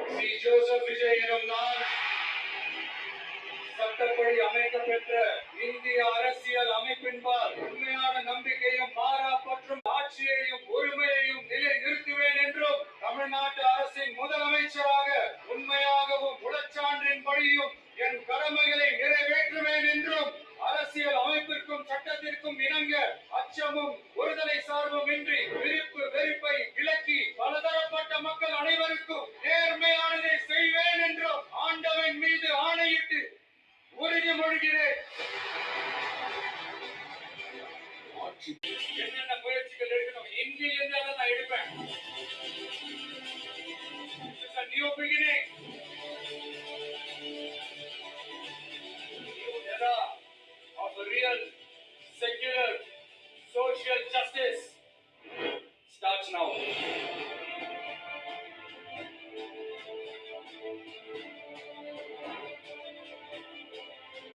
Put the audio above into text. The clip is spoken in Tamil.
சி. ஜோசப் விஜய் எனும் நான் சட்டப்படி அமைக்கப்பெற்ற இந்திய அரசியல் அமைப்பின்பால் உண்மையான நம்பிக்கையும் மாறாப்பற்றும் ஆட்சியையும் ஒருமையையும் நிலை நிறுத்துவேன் என்றும் தமிழ்நாட்டு அரசின் முதலமைச்சராக உண்மையாகவும் உளச்சான்றின்படியும் என் கடமைகளை நிறைவேற்றுவேன் என்றும் அரசியல் அமைப்பிற்கும் சட்டத்திற்கும் இணங்க அச்சமும் ஒருதலை சார்பும் இன்றி விருப்பு வெறுப்பை விலக்கி பலதரப்பட்ட மக்கள் அனைவருக்கும் நேர்மையானதை செய்வேன் என்றும் ஆண்டவன் மீது ஆணையிட்டு உறுதிமொழிகிறேன். என்னென்ன முயற்சிகள் எடுக்கணும் இந்தியிலிருந்து அதை நான் எடுப்பேன். It's a new beginning.